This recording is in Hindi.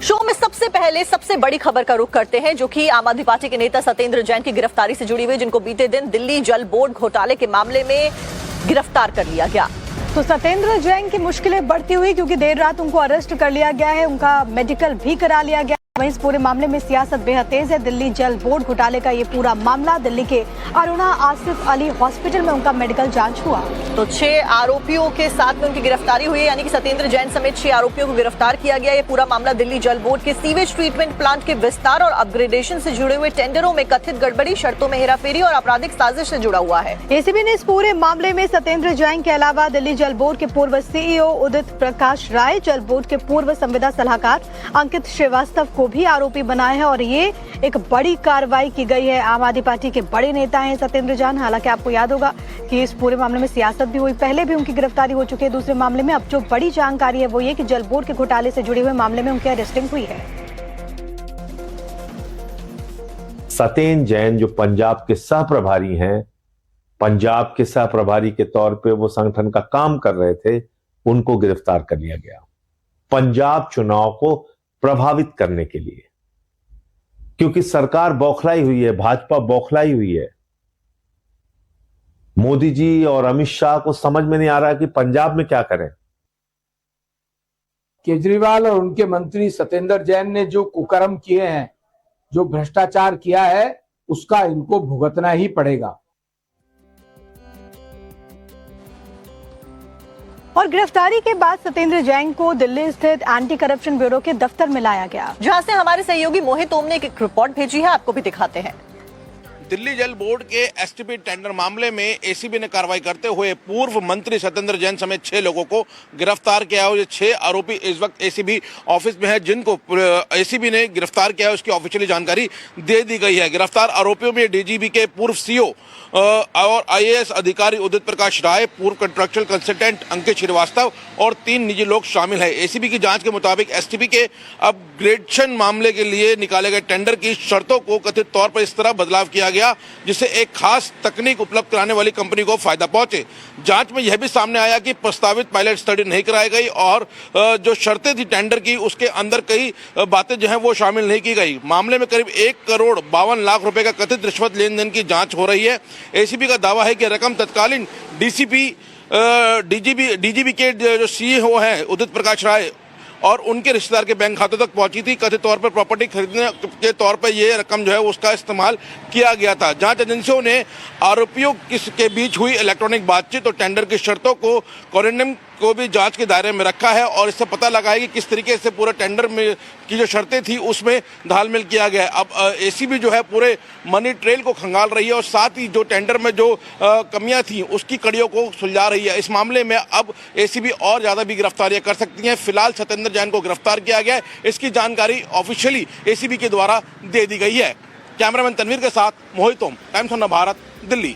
शो में सबसे पहले सबसे बड़ी खबर का रुख करते हैं, जो कि आम आदमी पार्टी के नेता सत्येंद्र जैन की गिरफ्तारी से जुड़ी हुई, जिनको बीते दिन दिल्ली जल बोर्ड घोटाले के मामले में गिरफ्तार कर लिया गया। तो सत्येंद्र जैन की मुश्किलें बढ़ती हुई, क्योंकि देर रात उनको अरेस्ट कर लिया गया है, उनका मेडिकल भी करा लिया गया। वहीं इस पूरे मामले में सियासत बेहद तेज है। दिल्ली जल बोर्ड घोटाले का ये पूरा मामला, दिल्ली के अरुणा आसिफ अली हॉस्पिटल में उनका मेडिकल जांच हुआ। तो 6 आरोपियों के साथ में उनकी गिरफ्तारी हुई है, यानी कि सत्येंद्र जैन समेत 6 आरोपियों को गिरफ्तार किया गया। ये पूरा मामला दिल्ली जल बोर्ड के सीवेज ट्रीटमेंट प्लांट के विस्तार और अपग्रेडेशन से जुड़े हुए टेंडरों में कथित गड़बड़ी, शर्तों में हेराफेरी और आपराधिक साजिश से जुड़ा हुआ है। एसीबी ने इस पूरे मामले में सत्येंद्र जैन के अलावा दिल्ली जल बोर्ड के पूर्व सीईओ उदित प्रकाश राय, जल बोर्ड के पूर्व संविदा सलाहकार अंकित श्रीवास्तव को भी आरोपी बनाया है। और ये एक बड़ी कार्रवाई की गई है। आम आदमी पार्टी के बड़े नेता हैं सत्येंद्र जैन। हालांकि आपको याद होगा कि इस पूरे मामले में सियासत भी हुई, पहले भी उनकी गिरफ्तारी हो चुकी है दूसरे मामले में। अब जो बड़ी जानकारी है वो ये कि जल बोर्ड के घोटाले से जुड़े हुए मामले में उनकी अरेस्टिंग हुई है। सत्येंद्र जैन जो पंजाब के सह प्रभारी हैं, पंजाब के सह प्रभारी के तौर पे वो संगठन का काम कर रहे थे, उनको गिरफ्तार कर लिया गया पंजाब चुनाव को प्रभावित करने के लिए। क्योंकि सरकार बौखलाई हुई है, भाजपा बौखलाई हुई है। मोदी जी और अमित शाह को समझ में नहीं आ रहा कि पंजाब में क्या करें। केजरीवाल और उनके मंत्री सत्येंद्र जैन ने जो कुकर्म किए हैं, जो भ्रष्टाचार किया है, उसका इनको भुगतना ही पड़ेगा। और गिरफ्तारी के बाद सत्येंद्र जैन को दिल्ली स्थित एंटी करप्शन ब्यूरो के दफ्तर में लाया गया, जहां से हमारे सहयोगी मोहित ओम ने एक रिपोर्ट भेजी है, आपको भी दिखाते हैं। दिल्ली जल बोर्ड के एसटीपी टेंडर मामले में एसीबी ने कार्रवाई करते हुए पूर्व मंत्री सत्येंद्र जैन समेत 6 लोगों को गिरफ्तार किया है। ये 6 आरोपी इस वक्त एसीबी ऑफिस में है, जिनको एसीबी ने गिरफ्तार किया है, उसकी ऑफिशियली जानकारी दे दी गई है। गिरफ्तार आरोपियों में डीजीबी के पूर्व सीओ और आईएएस अधिकारी उदित प्रकाश राय, पूर्व कंट्रेक्चुअल कंसल्टेंट अंकित श्रीवास्तव और 3 निजी लोग शामिल हैं। एसीबी की जांच के मुताबिक एसटीपी के अपग्रेडेशन मामले के लिए निकाले गए टेंडर की शर्तों को कथित तौर पर इस तरह बदलाव किया गया जिससे एक खास तकनीक उपलब्ध कराने वाली कंपनी को फायदा पहुंचे। जांच में यह भी सामने आया कि प्रस्तावित पायलट स्टडी नहीं कराई गई और जो शर्तें थी टेंडर की, उसके अंदर कई बातें जो हैं वो शामिल नहीं की गई। मामले में करीब 1 करोड़ 52 लाख रुपए का कथित रिश्वत लेन देन की जांच हो रही है। एसीबी का दावा है कि रकम तत्कालीन डीजीबी के जो सीईओ हैं उदित प्रकाश राय और उनके रिश्तेदार के बैंक खातों तक पहुंची थी। कथित तौर पर प्रॉपर्टी खरीदने के तौर पर यह रकम जो है उसका इस्तेमाल किया गया था। जांच एजेंसियों ने आरोपियों के बीच हुई इलेक्ट्रॉनिक बातचीत और टेंडर की शर्तों को कोरेंडम को भी जांच के दायरे में रखा है और इससे पता लगा है कि किस तरीके से पूरा टेंडर में की जो शर्तें थी उसमें घालमेल किया गया है। अब एसीबी जो है पूरे मनी ट्रेल को खंगाल रही है और साथ ही जो टेंडर में जो कमियां थी उसकी कड़ियों को सुलझा रही है। इस मामले में अब एसीबी और ज्यादा भी गिरफ्तारियां कर सकती हैं। फिलहाल सत्येंद्र जैन को गिरफ्तार किया गया है, इसकी जानकारी ऑफिशियली एसीबी के द्वारा दे दी गई है। कैमरामैन तनवीर के साथ मोहित ओम, टाइम्स ऑफ भारत, दिल्ली।